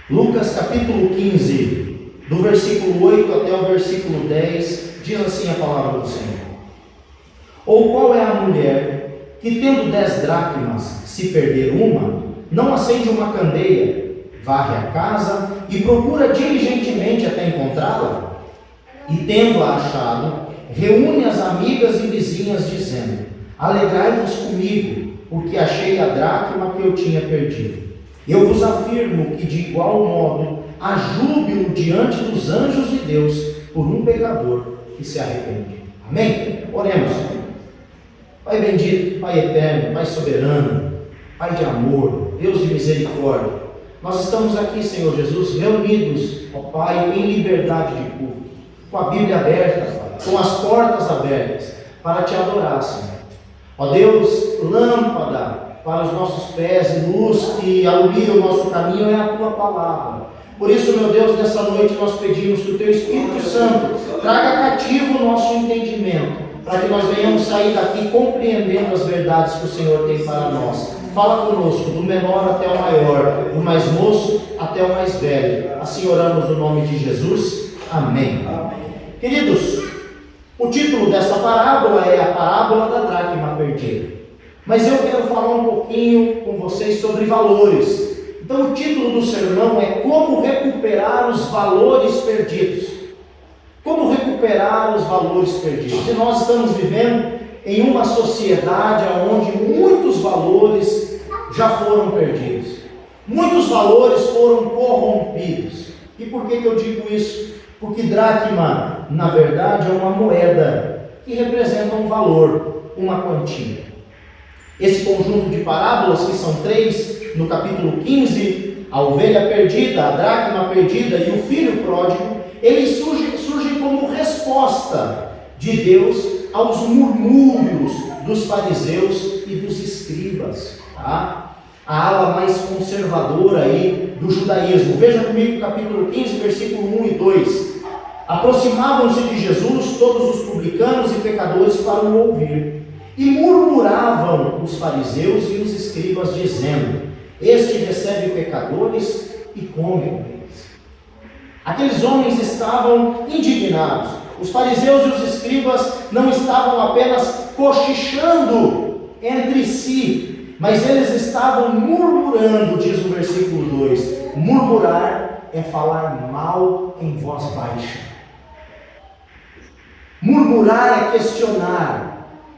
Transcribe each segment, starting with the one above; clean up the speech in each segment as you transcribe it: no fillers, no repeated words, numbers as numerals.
Lucas capítulo 15, do versículo 8 até o versículo 10, diz assim a palavra do Senhor. Ou qual é a mulher que, tendo 10 dracmas, se perder uma, não acende uma candeia, varre a casa e procura diligentemente até encontrá-la? E tendo-a achado, reúne as amigas e vizinhas, dizendo: alegrai-vos comigo, porque achei a dracma que eu tinha perdido. Eu vos afirmo que, de igual modo, há júbilo diante dos anjos de Deus por um pecador que se arrepende. Amém? Oremos. Pai bendito, Pai eterno, Pai soberano, Pai de amor, Deus de misericórdia, nós estamos aqui, Senhor Jesus, reunidos, ó Pai, em liberdade de culto, com a Bíblia aberta, Pai, com as portas abertas, para te adorar, Senhor. Ó Deus, lâmpada para os nossos pés e luz que alumia o nosso caminho é a Tua palavra. Por isso, meu Deus, nessa noite nós pedimos que o Teu Espírito Santo traga cativo o nosso entendimento, para que nós venhamos sair daqui compreendendo as verdades que o Senhor tem para nós. Fala conosco, do menor até o maior, do mais moço até o mais velho. Assim oramos no nome de Jesus. Amém. Queridos, o título desta parábola é a parábola da dracma perdida. Mas eu quero falar um pouquinho com vocês sobre valores. Então o título do sermão é Como recuperar os valores perdidos. Como recuperar os valores perdidos? E nós estamos vivendo em uma sociedade onde muitos valores já foram perdidos. Muitos valores foram corrompidos. E por que eu digo isso? Porque dracma, na verdade, é uma moeda que representa um valor, uma quantia. Esse conjunto de parábolas, que são 3, no capítulo 15, a ovelha perdida, a dracma perdida e o filho pródigo, eles surgem como resposta de Deus aos murmúrios dos fariseus e dos escribas, tá? A ala mais conservadora aí do judaísmo. Veja comigo o capítulo 15, versículo 1 e 2. Aproximavam-se de Jesus todos os publicanos e pecadores para o ouvir. E murmuravam os fariseus e os escribas, dizendo: este recebe pecadores e come com eles. Aqueles homens estavam indignados. Os fariseus e os escribas não estavam apenas cochichando entre si, mas eles estavam murmurando, diz o versículo 2. Murmurar é falar mal em voz baixa. Murmurar é questionar,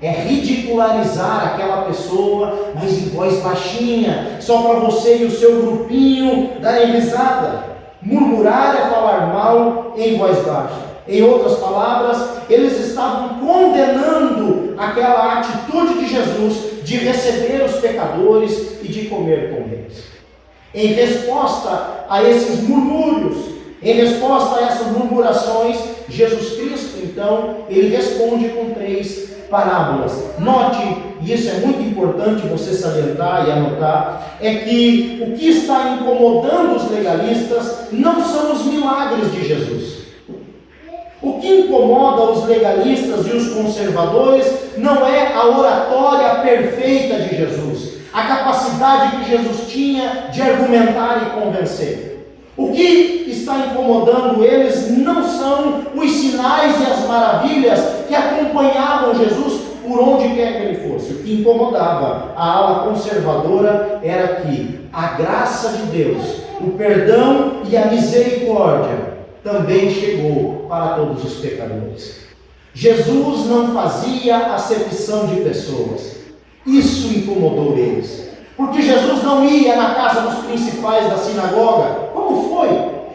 é ridicularizar aquela pessoa, mas em voz baixinha, só para você e o seu grupinho darem risada. Murmurar é falar mal em voz baixa. Em outras palavras, eles estavam condenando aquela atitude de Jesus de receber os pecadores e de comer com eles. Em resposta a esses murmúrios, em resposta a essas murmurações, Jesus Cristo, então, ele responde com 3 parábolas. Note, e isso é muito importante você salientar e anotar, é que o que está incomodando os legalistas não são os milagres de Jesus. O que incomoda os legalistas e os conservadores não é a oratória perfeita de Jesus, a capacidade que Jesus tinha de argumentar e convencer. O que está incomodando eles não são os sinais e as maravilhas que acompanhavam Jesus por onde quer que ele fosse. O que incomodava a ala conservadora era que a graça de Deus, o perdão e a misericórdia também chegou para todos os pecadores. Jesus não fazia acepção de pessoas. Isso incomodou eles. Porque Jesus não ia na casa dos principais da sinagoga. Como foi?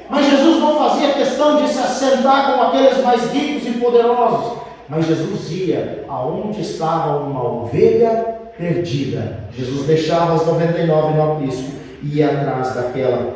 Mas Jesus não fazia questão de se assentar com aqueles mais ricos e poderosos. Mas Jesus ia aonde estava uma ovelha perdida. Jesus deixava as 99 no aprisco e ia atrás daquela.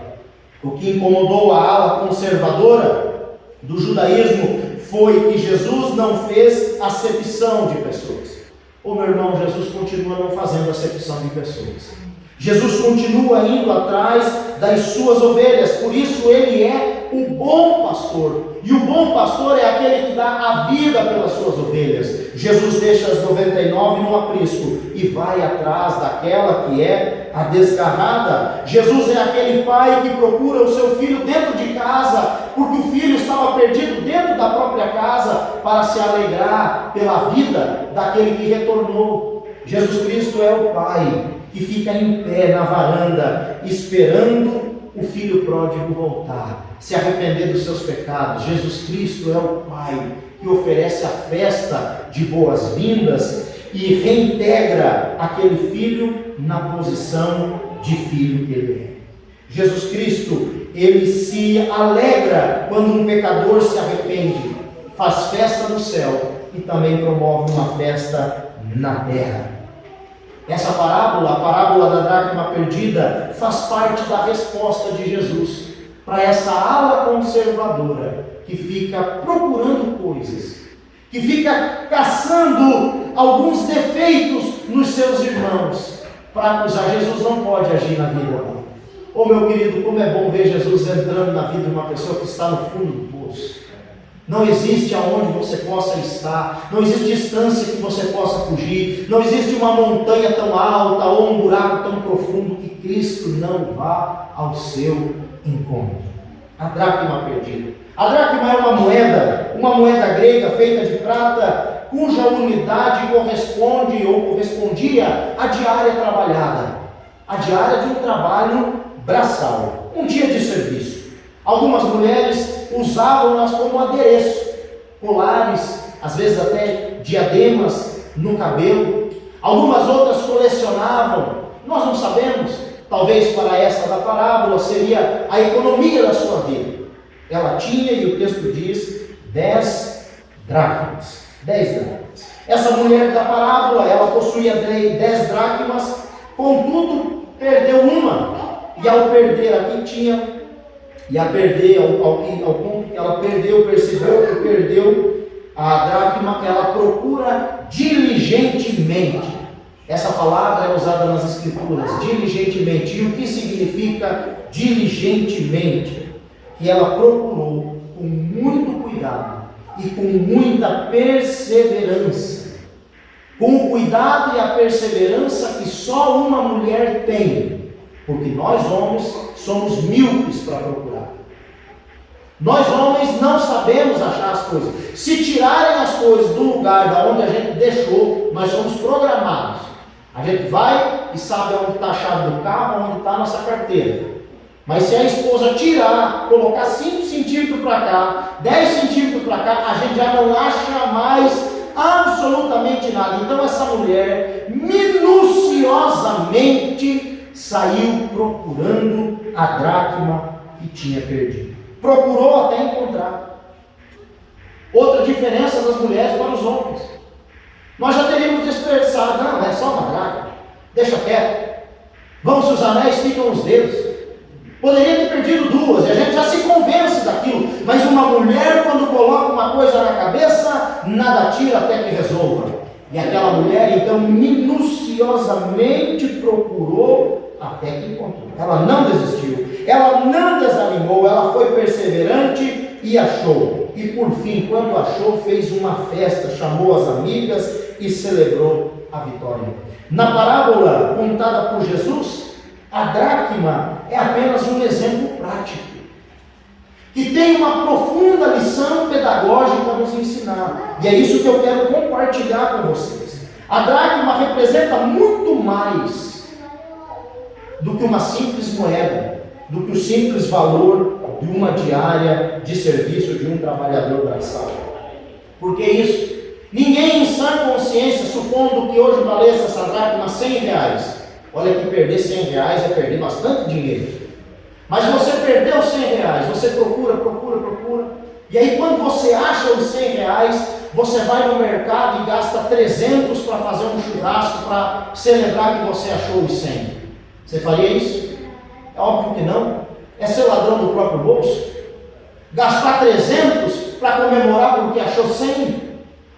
O que incomodou a ala conservadora do judaísmo foi que Jesus não fez acepção de pessoas. Ô meu irmão, Jesus continua não fazendo acepção de pessoas. Jesus continua indo atrás das suas ovelhas, por isso ele é o bom pastor. E o bom pastor é aquele que dá a vida pelas suas ovelhas. Jesus deixa as 99 no aprisco e vai atrás daquela que é a desgarrada. Jesus é aquele pai que procura o seu filho dentro de casa, porque o filho estava perdido dentro da própria casa, para se alegrar pela vida daquele que retornou. Jesus Cristo é o pai que fica em pé na varanda, esperando o filho pródigo voltar, se arrepender dos seus pecados. Jesus Cristo é o pai que oferece a festa de boas-vindas e reintegra aquele filho na posição de filho que ele é. Jesus Cristo, ele se alegra quando um pecador se arrepende, faz festa no céu e também promove uma festa na terra. Essa parábola, a parábola da dracma perdida, faz parte da resposta de Jesus para essa ala conservadora que fica procurando coisas, que fica caçando alguns defeitos nos seus irmãos para acusar. Jesus não pode agir na vida dela. Oh, meu querido, como é bom ver Jesus entrando na vida de uma pessoa que está no fundo do poço. Não existe aonde você possa estar, não existe distância que você possa fugir, não existe uma montanha tão alta ou um buraco tão profundo que Cristo não vá ao seu encontro. A dracma perdida. A dracma é uma moeda grega feita de prata, cuja unidade corresponde ou correspondia à diária trabalhada, a diária de um trabalho braçal, um dia de serviço. Algumas mulheres usavam-nas como adereço, colares, às vezes até diademas no cabelo. Algumas outras colecionavam, nós não sabemos, talvez para essa da parábola seria a economia da sua vida. Ela tinha, e o texto diz, 10 dracmas. 10 dracmas. Essa mulher da parábola, ela possuía 10 dracmas, contudo, perdeu uma. E ao perder aqui ao ponto que ela perdeu, percebeu que perdeu a dracma, ela procura diligentemente. Essa palavra é usada nas Escrituras, diligentemente. E o que significa diligentemente? Que ela procurou com muito cuidado e com muita perseverança, com o cuidado e a perseverança que só uma mulher tem, porque nós homens somos míopes para procurar. Nós homens não sabemos achar as coisas. Se tirarem as coisas do lugar da onde a gente deixou, nós somos programados. A gente vai e sabe onde está a chave do carro, onde está a nossa carteira. Mas se a esposa tirar, colocar 5 centímetros para cá, 10 centímetros para cá, a gente já não acha mais absolutamente nada. Então essa mulher minuciosamente saiu procurando a dracma que tinha perdido. Procurou até encontrar. Outra diferença das mulheres para os homens. Nós já teríamos desperdiçado, não, é só uma dracma, deixa quieto. Vamos, se os anéis ficam os dedos. Poderia ter perdido 2, e a gente já se convence daquilo. Mas uma mulher, quando coloca uma coisa na cabeça, nada tira até que resolva. E aquela mulher, então, minuciosamente procurou até que encontrou. Ela não desistiu, ela não desanimou, ela foi perseverante e achou. E por fim, quando achou, fez uma festa, chamou as amigas e celebrou a vitória. Na parábola contada por Jesus, a dracma é apenas um exemplo prático, que tem uma profunda lição pedagógica a nos ensinar. E é isso que eu quero compartilhar com vocês. A dracma representa muito mais do que uma simples moeda, do que o simples valor de uma diária de serviço de um trabalhador braçal. Por que isso? Ninguém em sã consciência, supondo que hoje valesse essa dracma R$100, olha que perder R$100 é perder bastante dinheiro. Mas você perdeu R$100, você procura, e aí quando você acha os R$100, você vai no mercado e gasta 300 para fazer um churrasco, para celebrar que você achou os 100. Você faria isso? É óbvio que não. É ser ladrão do próprio bolso? Gastar 300 para comemorar porque achou 100?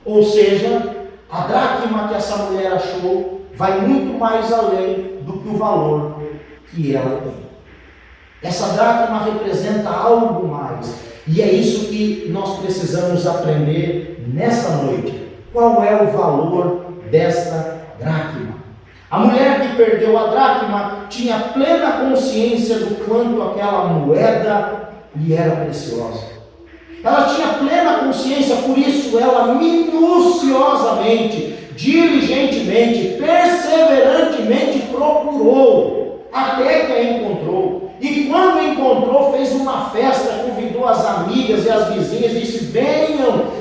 Ou seja, a dracma que essa mulher achou vai muito mais além do que o valor que ela tem. Essa dracma representa algo mais. E é isso que nós precisamos aprender nessa noite. qual é o valor desta dracma. A mulher que perdeu a dracma tinha plena consciência do quanto aquela moeda lhe era preciosa. Ela tinha plena consciência, por isso ela minuciosamente, diligentemente, perseverantemente procurou, até que a encontrou. E quando encontrou, fez uma festa, convidou as amigas e as vizinhas, disse: venham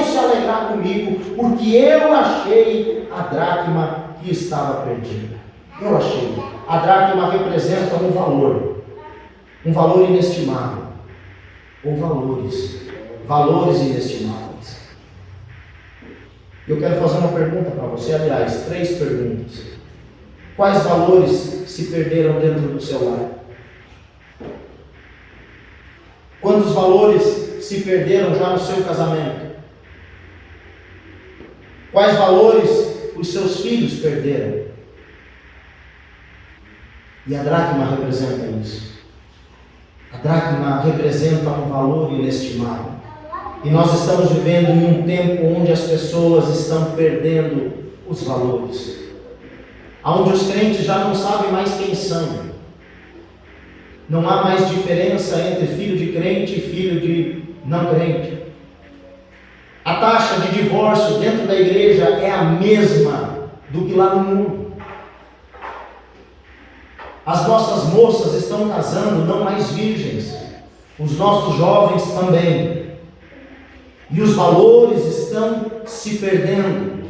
se alegrar comigo, porque eu achei a dracma que estava perdida. Eu achei. A dracma representa um valor inestimável, ou valores inestimáveis. Eu quero fazer uma pergunta para você, aliás, 3 perguntas. Quais valores se perderam dentro do seu lar? Quantos valores se perderam já no seu casamento? Quais valores os seus filhos perderam? E a dracma representa isso. A dracma representa um valor inestimável. E nós estamos vivendo em um tempo onde as pessoas estão perdendo os valores. Onde os crentes já não sabem mais quem são. Não há mais diferença entre filho de crente e filho de não crente. A taxa de divórcio dentro da igreja é a mesma do que lá no mundo. As nossas moças estão casando não mais virgens. Os nossos jovens também. E os valores estão se perdendo.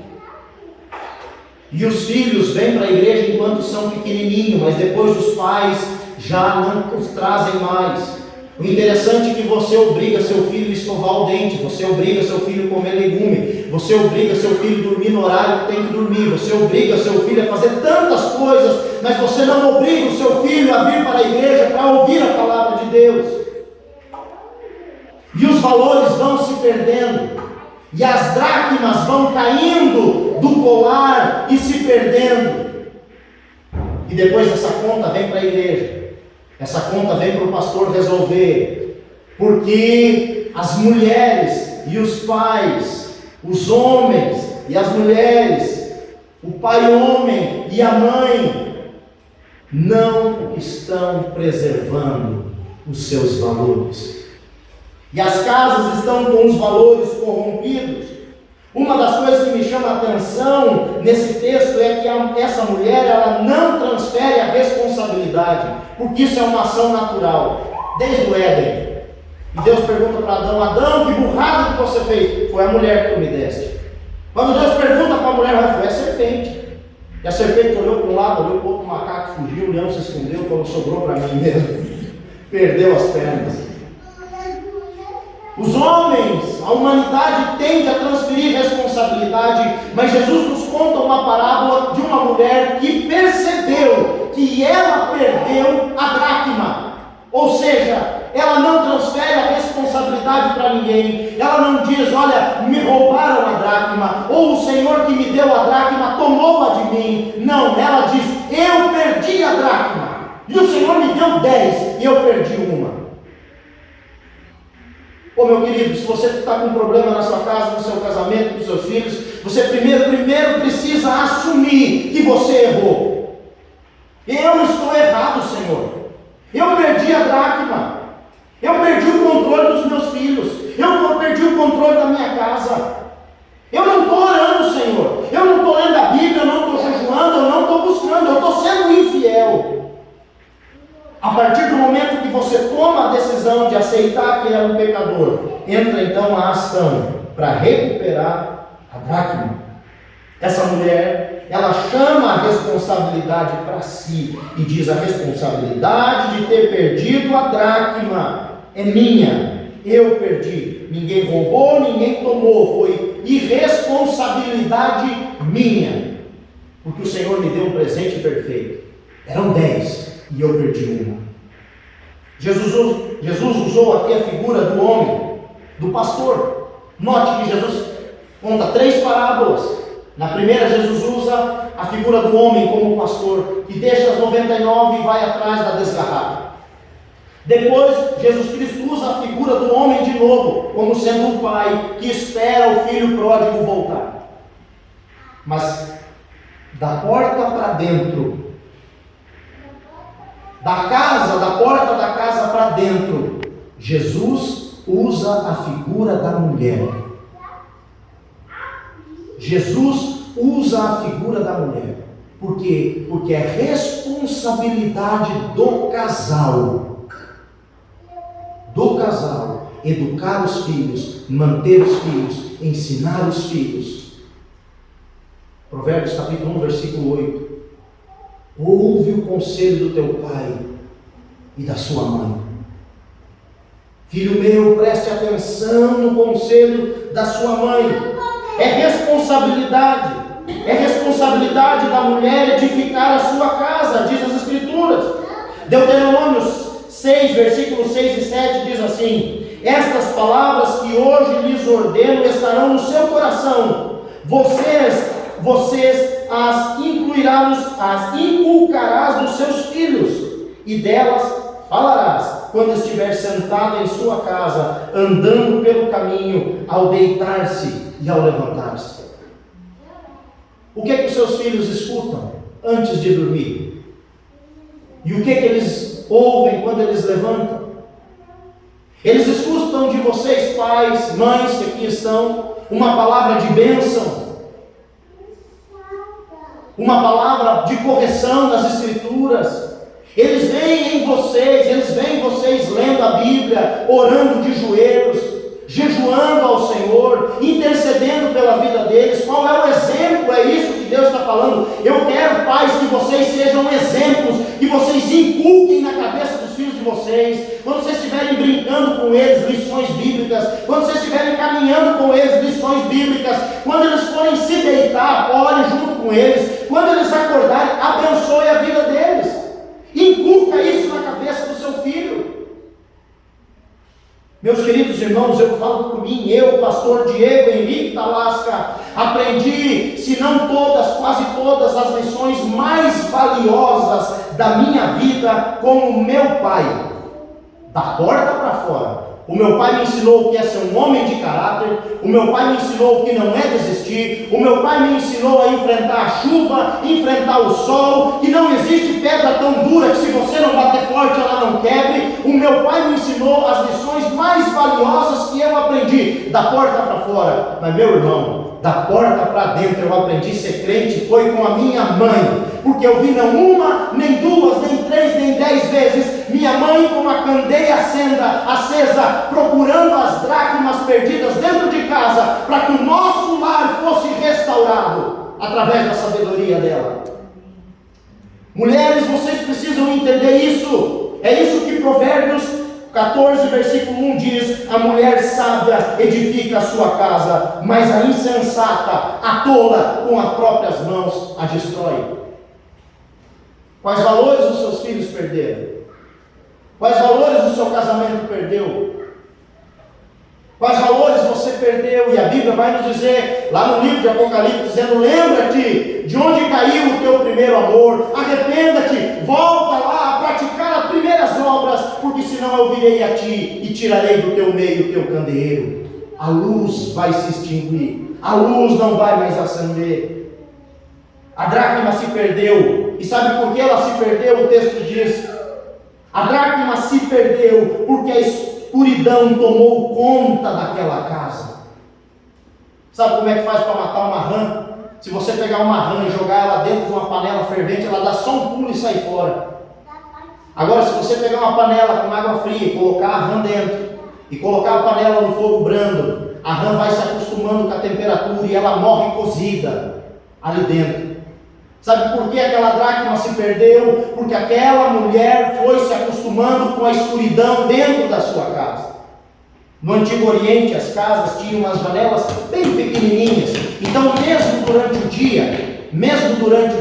E os filhos vêm para a igreja enquanto são pequenininhos, mas depois os pais já não os trazem mais. O interessante é que você obriga seu filho a escovar o dente, você obriga seu filho a comer legume, você obriga seu filho a dormir no horário que tem que dormir, você obriga seu filho a fazer tantas coisas, mas você não obriga o seu filho a vir para a igreja para ouvir a palavra de Deus. E os valores vão se perdendo, e as dracmas vão caindo do colar e se perdendo. E depois essa conta vem para a igreja. Essa conta vem para o pastor resolver, porque as mulheres e os pais, os homens e as mulheres, o pai homem e a mãe, não estão preservando os seus valores. E as casas estão com os valores corrompidos. Uma das coisas que me chama a atenção nesse texto é que essa mulher, ela não transfere a responsabilidade, porque isso é uma ação natural, desde o Éden. E Deus pergunta para Adão: Adão, que burrada que você fez? Foi a mulher que tu me deste. Quando Deus pergunta para a mulher, foi a serpente. E a serpente olhou para um lado, olhou para o outro, o macaco fugiu, o leão se escondeu, quando sobrou para mim mesmo. Perdeu as pernas. Os homens, a humanidade tende a transferir responsabilidade, mas Jesus nos conta uma parábola de uma mulher que percebeu que ela perdeu a dracma. Ou seja, ela não transfere a responsabilidade para ninguém. Ela não diz: olha, me roubaram a dracma, ou o Senhor que me deu a dracma tomou-a de mim. Não, ela diz: eu perdi a dracma, e o Senhor me deu 10 e eu perdi uma. Ô meu querido, se você está com um problema na sua casa, no seu casamento, com seus filhos, você primeiro precisa assumir que você errou. Eu estou errado, Senhor. Eu perdi a dracma. Eu perdi o controle dos meus filhos. Eu perdi o controle da minha casa. Eu não estou orando, Senhor. Eu não estou lendo a Bíblia, eu não estou jejuando, eu não estou buscando, eu estou sendo infiel. A partir do momento que você toma a decisão de aceitar que é um pecador, entra então a ação para recuperar a dracma. Essa mulher, ela chama a responsabilidade para si e diz: a responsabilidade de ter perdido a dracma é minha, eu perdi. Ninguém roubou, ninguém tomou, foi irresponsabilidade minha, porque o Senhor me deu um presente perfeito. Eram 10 e eu perdi uma. Jesus usou aqui a figura do homem, do pastor. Note que Jesus conta 3 parábolas. Na primeira, Jesus usa a figura do homem como pastor, que deixa as 99 e vai atrás da desgarrada. Depois, Jesus Cristo usa a figura do homem de novo, como sendo um pai que espera o filho pródigo voltar. Mas da porta para dentro, da porta da casa para dentro, Jesus usa a figura da mulher. Jesus usa a figura da mulher. Por quê? Porque é responsabilidade do casal educar os filhos, manter os filhos, ensinar os filhos. Provérbios capítulo 1, versículo 8. Ouve o conselho do teu pai e da sua mãe. Filho meu, preste atenção no conselho da sua mãe. É responsabilidade da mulher edificar a sua casa, diz as Escrituras. Deuteronômio 6, versículos 6 e 7 diz assim: estas palavras que hoje lhes ordeno estarão no seu coração. Vocês as inculcarás nos seus filhos, e delas falarás quando estiver sentado em sua casa, andando pelo caminho, ao deitar-se e ao levantar-se. O que é que os seus filhos escutam antes de dormir? E o que é que eles ouvem quando eles levantam? Eles escutam de vocês, pais, mães que aqui estão, uma palavra de bênção, uma palavra de correção das Escrituras. Eles veem vocês lendo a Bíblia, orando de joelhos, jejuando ao Senhor, intercedendo pela vida deles. Qual é o exemplo? É isso que Deus está falando. Eu quero, pais, que vocês sejam exemplos, que vocês inculquem na cabeça dos filhos de vocês. Quando vocês estiverem brincando com eles, lições bíblicas. Quando vocês estiverem caminhando com eles, lições bíblicas. Quando eles forem se deitar, ore junto com eles. Quando eles acordarem, abençoe a vida deles. Inculca isso na cabeça do seu filho. Meus queridos irmãos, eu falo por mim, eu, pastor Diego Henrique Talasca, aprendi, se não todas, quase todas as lições mais valiosas da minha vida com o meu pai, da porta para fora. O meu pai me ensinou o que é ser um homem de caráter. O meu pai me ensinou o que não é desistir. O meu pai me ensinou a enfrentar a chuva, enfrentar o sol, que não existe pedra tão dura que se você não bater forte ela não quebre. O meu pai me ensinou as lições mais valiosas que eu aprendi da porta para fora. Mas meu irmão, da porta para dentro eu aprendi a ser crente, foi com a minha mãe. Porque eu vi não uma, nem duas, nem três, nem 10 vezes minha mãe com uma candeia acesa, procurando as dracmas perdidas dentro de casa, para que o nosso lar fosse restaurado através da sabedoria dela. Mulheres, vocês precisam entender isso. É isso que Provérbios 14, versículo 1 diz: a mulher sábia edifica a sua casa, mas a insensata, a tola, com as próprias mãos a destrói. Quais valores os seus filhos perderam? Quais valores o seu casamento perdeu? Quais valores você perdeu? E a Bíblia vai nos dizer, lá no livro de Apocalipse, dizendo: lembra-te de onde caiu o teu primeiro amor, arrependa-te, volta lá a praticar as primeiras obras, porque senão eu virei a ti e tirarei do teu meio o teu candeeiro. A luz vai se extinguir, a luz não vai mais acender. A dracma se perdeu. E sabe por que ela se perdeu? O texto diz: a dracma se perdeu porque a escuridão tomou conta daquela casa. Sabe como é que faz para matar uma rã? Se você pegar uma rã e jogar ela dentro de uma panela fervente, ela dá só um pulo e sai fora. Agora, se você pegar uma panela com água fria e colocar a rã dentro, e colocar a panela no fogo brando, a rã vai se acostumando com a temperatura e ela morre cozida ali dentro. Sabe por que aquela dracma se perdeu? Porque aquela mulher foi se acostumando com a escuridão dentro da sua casa. No Antigo Oriente, as casas tinham umas janelas bem pequenininhas. Então, mesmo durante o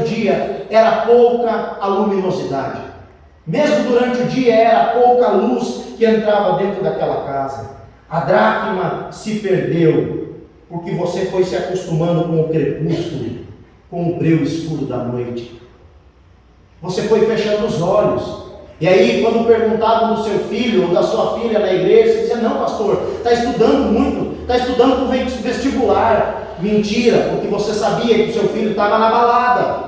dia, era pouca a luminosidade. Mesmo durante o dia, era pouca luz que entrava dentro daquela casa. A dracma se perdeu porque você foi se acostumando com o crepúsculo, com o breu escuro da noite. Você foi fechando os olhos. E aí, quando perguntavam do seu filho ou da sua filha na igreja, você dizia: não, pastor, está estudando muito, está estudando para o vestibular. Mentira, porque você sabia que o seu filho estava na balada.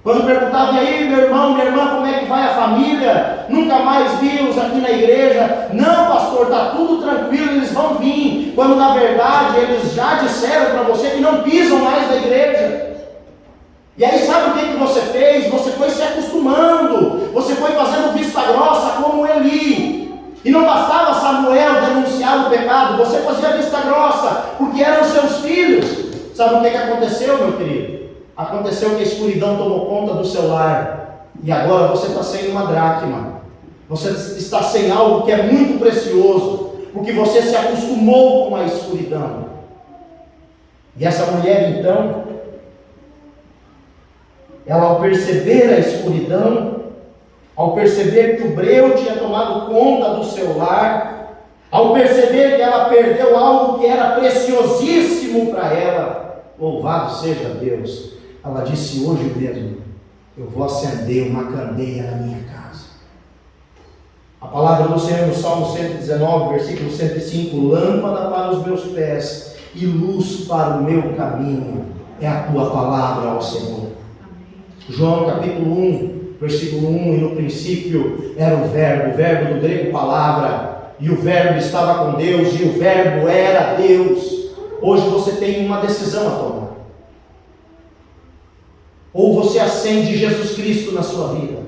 Quando perguntava, e aí meu irmão, minha irmã, como é que vai a família? Nunca mais vi-os aqui na igreja. Não, pastor, está tudo tranquilo, eles vão vir. Quando na verdade eles já disseram para você que não pisam mais na igreja. E aí sabe o que você fez? Você foi se acostumando, você foi fazendo vista grossa como Eli. E não bastava Samuel denunciar o pecado, você fazia vista grossa, porque eram seus filhos. Sabe o que aconteceu, meu querido? Aconteceu que a escuridão tomou conta do seu lar, e agora você está sem uma dracma, você está sem algo que é muito precioso, porque você se acostumou com a escuridão. E essa mulher então, ela ao perceber a escuridão, ao perceber que o breu tinha tomado conta do seu lar, ao perceber que ela perdeu algo que era preciosíssimo para ela, louvado seja Deus, ela disse: hoje mesmo eu vou acender uma candeia na minha casa. A palavra do Senhor no Salmo 119, versículo 105: lâmpada para os meus pés e luz para o meu caminho é a tua palavra, ó Senhor. João capítulo 1, versículo 1: e no princípio era o verbo do grego palavra, e o verbo estava com Deus, e o verbo era Deus. Hoje você tem uma decisão a tomar. Ou você acende Jesus Cristo na sua vida,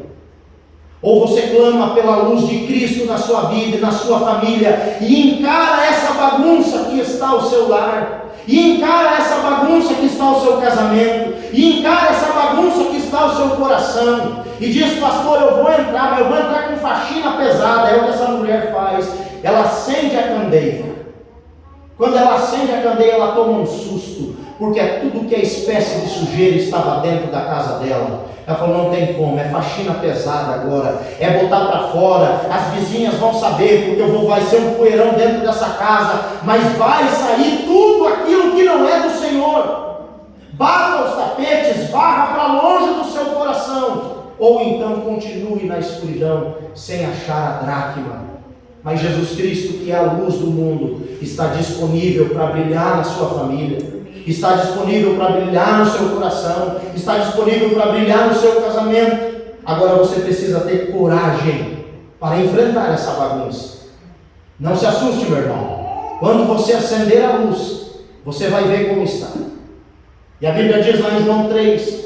ou você clama pela luz de Cristo na sua vida e na sua família, e encara essa bagunça que está o seu lar, e encara essa bagunça que está o seu casamento, e encara essa bagunça que está o seu coração, e diz: pastor, eu vou entrar, mas eu vou entrar com faxina pesada. É o que essa mulher faz. Ela acende a candeia. Quando ela acende a candeia, ela toma um susto, porque tudo que é espécie de sujeira estava dentro da casa dela. Ela falou: não tem como, é faxina pesada agora, é botar para fora, as vizinhas vão saber, porque vai ser um poeirão dentro dessa casa, mas vai sair tudo aquilo que não é do Senhor. Bata os tapetes, varra para longe do seu coração, ou então continue na escuridão, sem achar a dracma. Mas Jesus Cristo, que é a luz do mundo, está disponível para brilhar na sua família, está disponível para brilhar no seu coração, está disponível para brilhar no seu casamento. Agora você precisa ter coragem para enfrentar essa bagunça. Não se assuste, meu irmão. Quando você acender a luz, você vai ver como está. E a Bíblia diz lá em João 3,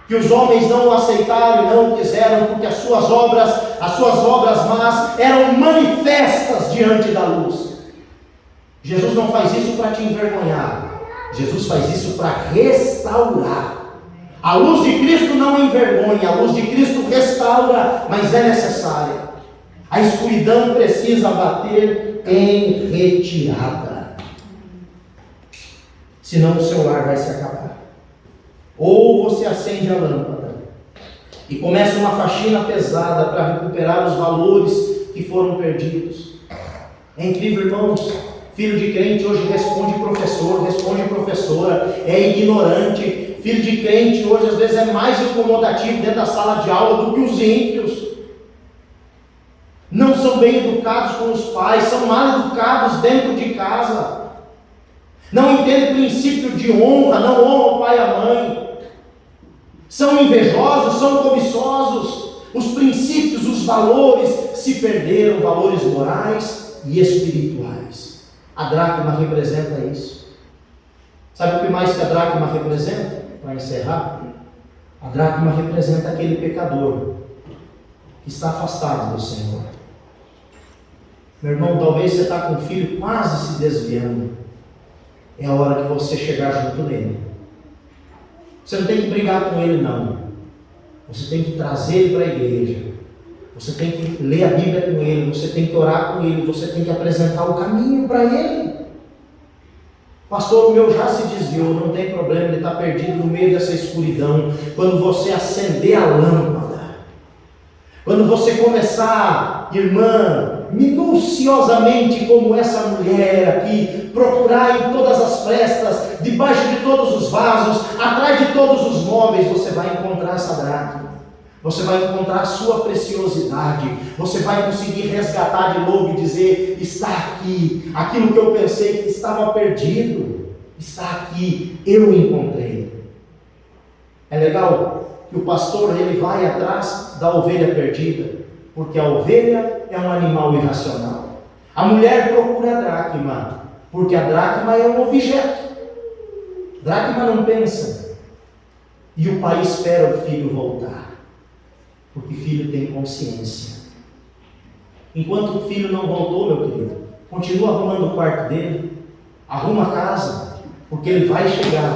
que os homens não o aceitaram e não o quiseram, porque as suas obras más eram manifestas diante da luz. Jesus não faz isso para te envergonhar, Jesus faz isso para restaurar. A luz de Cristo não envergonha, a luz de Cristo restaura, mas é necessária. A escuridão precisa bater em retirada, senão o seu lar vai se acabar. Ou você acende a lâmpada e começa uma faxina pesada para recuperar os valores que foram perdidos. É incrível, irmãos. Filho de crente hoje responde professor, responde professora, é ignorante. Filho de crente hoje às vezes é mais incomodativo dentro da sala de aula do que os ímpios. Não são bem educados com os pais, são mal educados dentro de casa. Não entendem princípio de honra, não honram o pai e a mãe. São invejosos, são cobiçosos. Os princípios, os valores se perderam, valores morais e espirituais. A dracma representa isso. Sabe o que mais que a dracma representa? Para encerrar, a dracma representa aquele pecador que está afastado do Senhor. Meu irmão, talvez você está com o filho quase se desviando. É a hora que você chegar junto nele. Você não tem que brigar com ele, não. Você tem que trazer ele para a igreja. Você tem que ler a Bíblia com ele. Você tem que orar com ele. Você tem que apresentar o caminho para ele. Pastor, o meu já se desviou. Não tem problema, ele está perdido no meio dessa escuridão. Quando você acender a lâmpada, quando você começar, irmã, minuciosamente como essa mulher aqui, procurar em todas as frestas, debaixo de todos os vasos, atrás de todos os móveis, você vai encontrar essa dracma. Você vai encontrar a sua preciosidade. Você vai conseguir resgatar de novo e dizer: está aqui. Aquilo que eu pensei que estava perdido, está aqui. Eu encontrei. É legal que o pastor ele vai atrás da ovelha perdida, porque a ovelha é um animal irracional. A mulher procura a dracma, porque a dracma é um objeto. Dracma não pensa. E o pai espera o filho voltar, porque o filho tem consciência. Enquanto o filho não voltou, meu querido, continua arrumando o quarto dele, arruma a casa, porque ele vai chegar,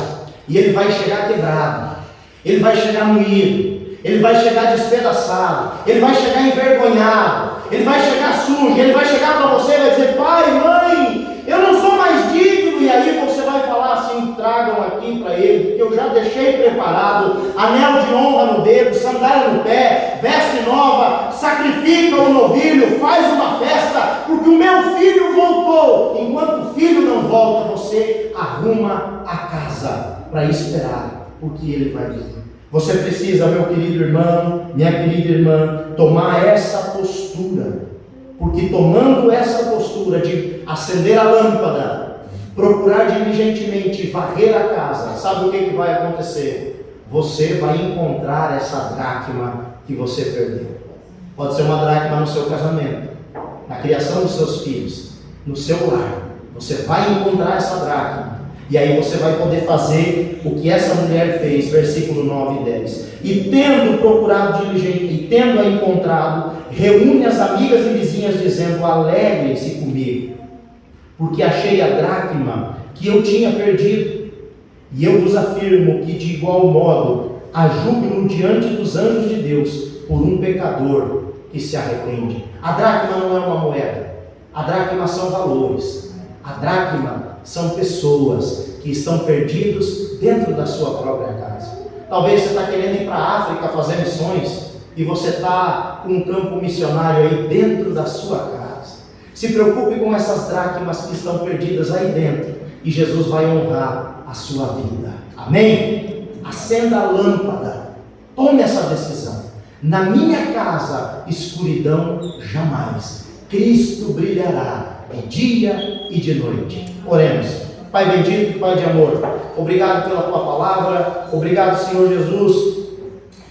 e ele vai chegar quebrado, ele vai chegar moído, ele vai chegar despedaçado, ele vai chegar envergonhado, ele vai chegar sujo, ele vai chegar para você e vai dizer: pai, mãe, eu não sou mais digno. E aí você vai falar assim: tragam aqui para ele, porque eu já deixei preparado anel de honra no dedo, sandália no pé, veste nova, sacrifica o novilho, faz uma festa, porque o meu filho voltou. Enquanto o filho não volta, você arruma a casa para esperar, porque ele vai vir. Você precisa, meu querido irmão, minha querida irmã, tomar essa postura, porque tomando essa postura de acender a lâmpada, procurar diligentemente varrer a casa, sabe o que vai acontecer? Você vai encontrar essa dracma que você perdeu. Pode ser uma dracma no seu casamento, na criação dos seus filhos, no seu lar. Você vai encontrar essa dracma. E aí você vai poder fazer o que essa mulher fez, versículo 9 e 10. E tendo procurado diligente, e tendo a encontrado, reúne as amigas e vizinhas, dizendo: alegrem-se comigo, porque achei a dracma que eu tinha perdido. E eu vos afirmo que de igual modo há júbilo diante dos anjos de Deus por um pecador que se arrepende. A dracma não é uma moeda, a dracma são valores, a dracma são pessoas que estão perdidos dentro da sua própria casa. Talvez você está querendo ir para a África fazer missões e você está com um campo missionário aí dentro da sua casa. Se preocupe com essas dracmas que estão perdidas aí dentro e Jesus vai honrar a sua vida. Amém? Acenda a lâmpada. Tome essa decisão. Na minha casa, escuridão jamais. Cristo brilhará de dia e de noite. Oremos. Pai bendito, Pai de amor, obrigado pela Tua palavra, obrigado, Senhor Jesus,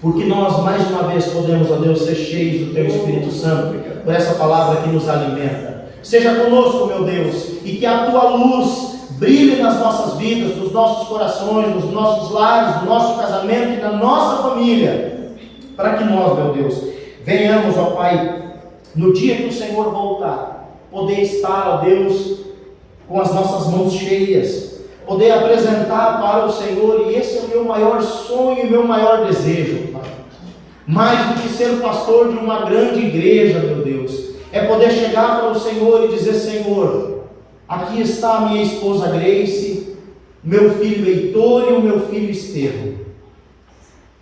porque nós mais uma vez podemos, ó Deus, ser cheios do Teu Espírito Santo, por essa palavra que nos alimenta. Seja conosco, meu Deus, e que a Tua luz brilhe nas nossas vidas, nos nossos corações, nos nossos lares, no nosso casamento e na nossa família, para que nós, meu Deus, venhamos, ó Pai, no dia que o Senhor voltar, poder estar, ó Deus, com as nossas mãos cheias, poder apresentar para o Senhor, e esse é o meu maior sonho e meu maior desejo, Pai. Mais do que ser pastor de uma grande igreja, meu Deus, é poder chegar para o Senhor e dizer: Senhor, aqui está a minha esposa Grace, meu filho Heitor e o meu filho Estevão.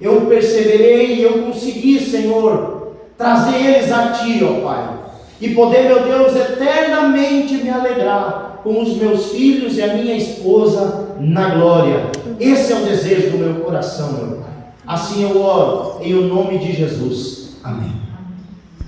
Eu perseverei e eu consegui, Senhor, trazer eles a Ti, ó Pai, e poder, meu Deus, eternamente me alegrar com os meus filhos e a minha esposa na glória. Esse é o desejo do meu coração, meu Pai. Assim eu oro, em o nome de Jesus. Amém.